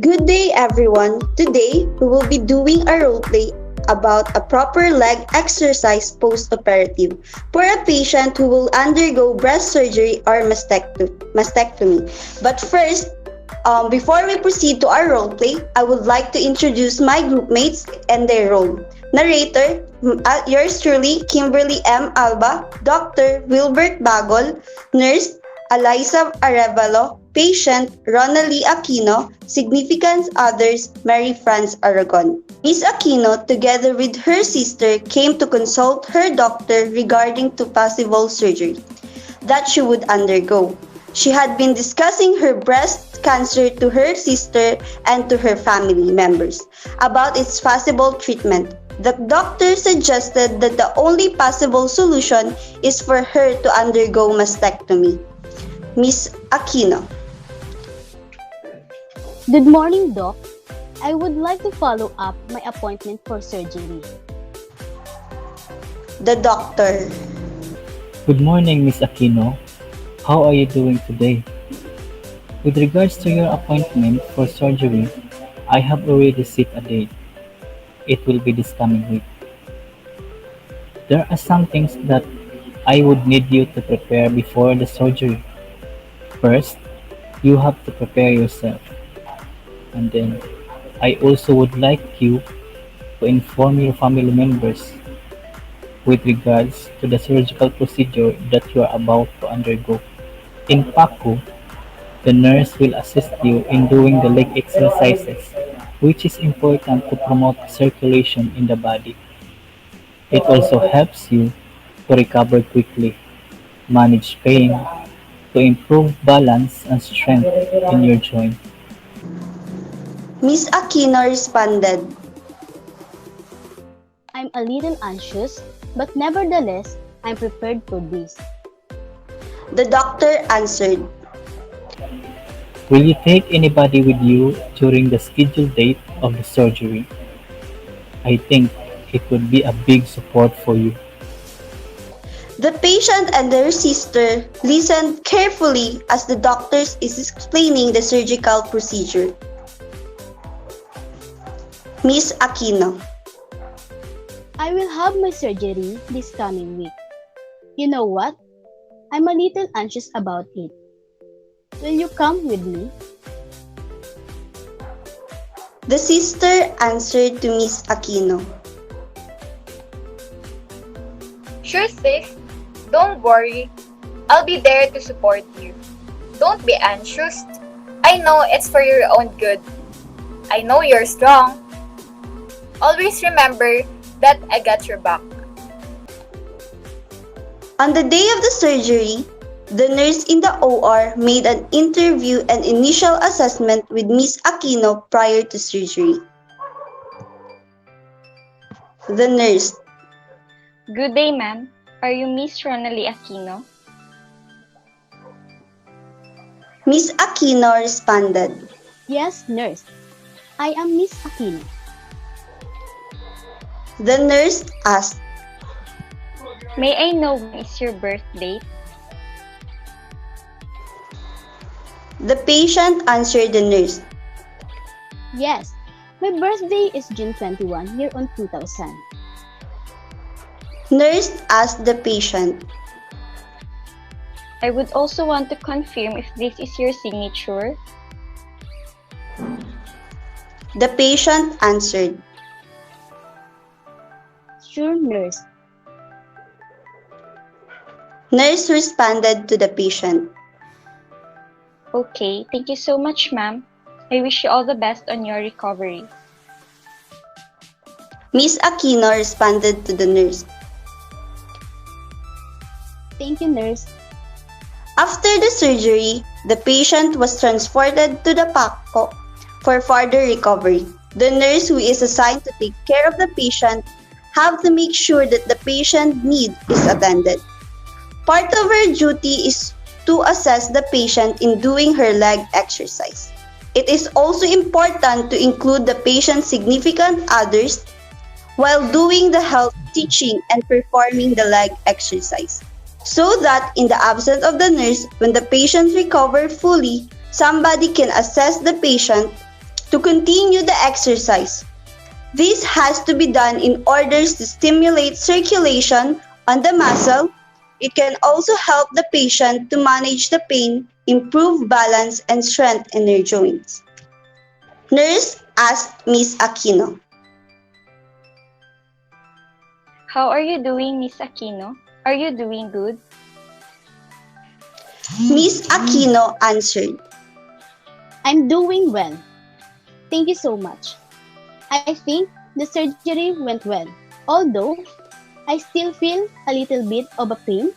Good day, everyone. Today, we will be doing a role play about a proper leg exercise post-operative for a patient who will undergo breast surgery or mastectomy. But first, before we proceed to our role play, I would like to introduce my group mates and their role. Narrator, yours truly, Kimberly M. Alba, Dr. Wilbert Bagol, Nurse, Eliza Arevalo, Patient, Ronald Aquino, Significant Others, Mary France Aragon. Miss Aquino, together with her sister, came to consult her doctor regarding to possible surgery that she would undergo. She had been discussing her breast cancer to her sister and to her family members about its possible treatment. The doctor suggested that the only possible solution is for her to undergo mastectomy. Miss Aquino. Good morning, Doc. I would like to follow up my appointment for surgery. The doctor. Good morning, Miss Aquino. How are you doing today? With regards to your appointment for surgery, I have already set a date. It will be this coming week. There are some things that I would need you to prepare before the surgery. First, you have to prepare yourself. And then, I also would like you to inform your family members with regards to the surgical procedure that you are about to undergo. In PACU, the nurse will assist you in doing the leg exercises, which is important to promote circulation in the body. It also helps you to recover quickly, manage pain, to improve balance and strength in your joint. Miss Aquino responded. I'm a little anxious, but nevertheless, I'm prepared for this. The doctor answered. Will you take anybody with you during the scheduled date of the surgery? I think it would be a big support for you. The patient and their sister listened carefully as the doctor is explaining the surgical procedure. Miss Aquino. I will have my surgery this coming week. You know what? I'm a little anxious about it. Will you come with me? The sister answered to Miss Aquino. Sure, sis. Don't worry. I'll be there to support you. Don't be anxious. I know it's for your own good. I know you're strong. Always remember that I got your back. On the day of the surgery, the nurse in the OR made an interview and initial assessment with Miss Aquino prior to surgery. The nurse. Good day, ma'am. Are you Miss Ronali Aquino? Miss Aquino responded. Yes, nurse. I am Miss Aquino. The nurse asked. May I know when is your birth date? The patient answered the nurse. Yes, my birthday is June 21, year on 2000. Nurse asked the patient. I would also want to confirm if this is your signature. The patient answered. Sure, nurse. Nurse responded to the patient. Okay, thank you so much, ma'am. I wish you all the best on your recovery. Miss Aquino responded to the nurse. Thank you, nurse. After the surgery, the patient was transported to the PACU for further recovery. The nurse who is assigned to take care of the patient have to make sure that the patient need is attended. Part of her duty is to assess the patient in doing her leg exercise. It is also important to include the patient's significant others while doing the health teaching and performing the leg exercise, so that in the absence of the nurse, when the patient recovers fully, somebody can assess the patient to continue the exercise. This has to be done in order to stimulate circulation on the muscle. It can also help the patient to manage the pain, improve balance and strength in their joints. Nurse asked Miss Aquino. How are you doing, Miss Aquino? Are you doing good? Miss Aquino answered. I'm doing well. Thank you so much. I think the surgery went well, although I still feel a little bit of a pain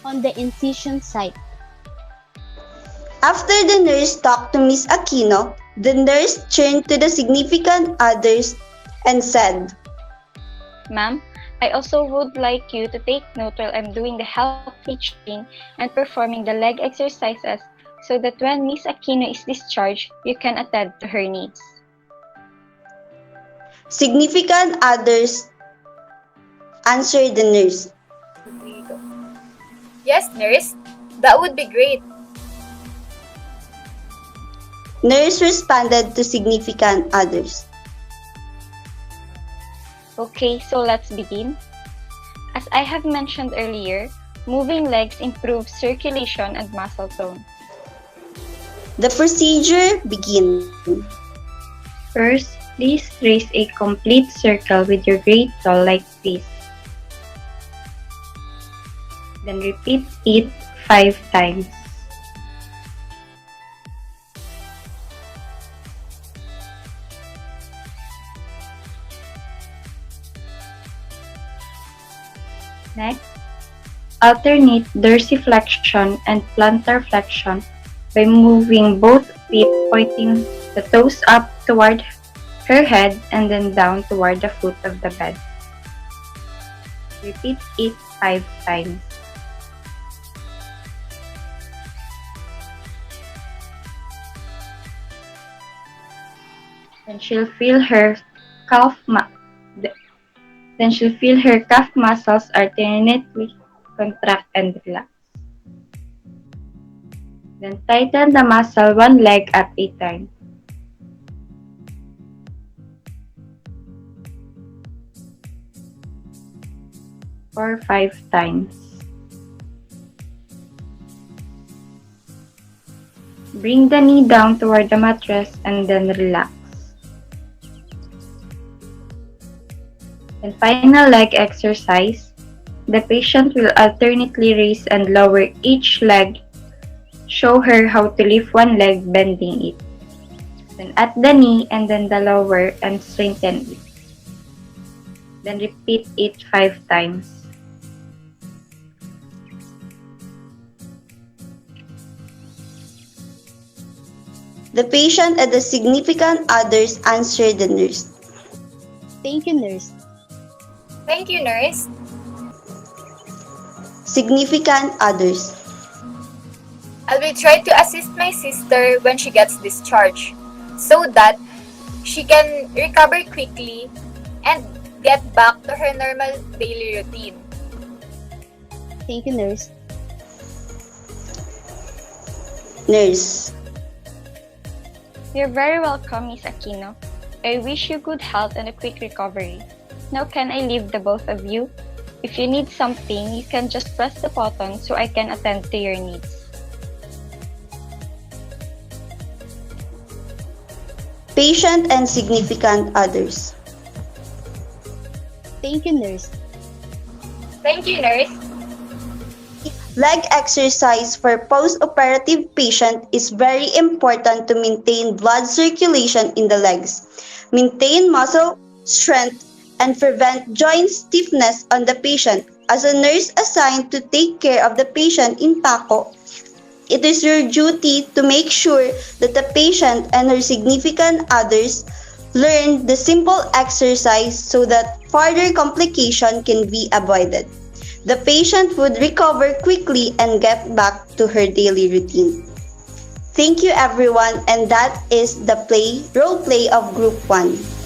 on the incision site. After the nurse talked to Miss Aquino, the nurse turned to the significant others and said, Ma'am, I also would like you to take note while I'm doing the health teaching and performing the leg exercises so that when Miss Aquino is discharged, you can attend to her needs. significant others answered the nurse. Yes, nurse. That would be great. Nurse responded to significant others. Okay, so let's begin. As I have mentioned earlier, moving legs improves circulation and muscle tone. The procedure begins. First, please trace a complete circle with your great toe like this. Then repeat it 5 times. Next, alternate dorsiflexion and plantar flexion by moving both feet, pointing the toes up toward her head and then down toward the foot of the bed. Repeat it 5 times. Then she'll feel her calf muscles alternately contract and relax. Then tighten the muscle one leg at a time. For 5 times. Bring the knee down toward the mattress and then relax. And final leg exercise. The patient will alternately raise and lower each leg. Show her how to lift one leg, bending it. Then at the knee and then the lower and straighten it. Then repeat it 5 times. The patient and the significant others answered the nurse. Thank you, nurse. Thank you, nurse. Significant others. I will try to assist my sister when she gets discharged so that she can recover quickly and get back to her normal daily routine. Thank you, nurse. Nurse. You're very welcome, Miss Aquino. I wish you good health and a quick recovery. Now can I leave the both of you? If you need something, you can just press the button so I can attend to your needs. Patient and significant others. Thank you, nurse. Thank you, nurse. Leg exercise for post-operative patient is very important to maintain blood circulation in the legs, maintain muscle strength, and prevent joint stiffness on the patient. As a nurse assigned to take care of the patient in PACO, it is your duty to make sure that the patient and her significant others learn the simple exercise so that further complication can be avoided. The patient would recover quickly and get back to her daily routine. Thank you everyone, and that is the role play of Group 1.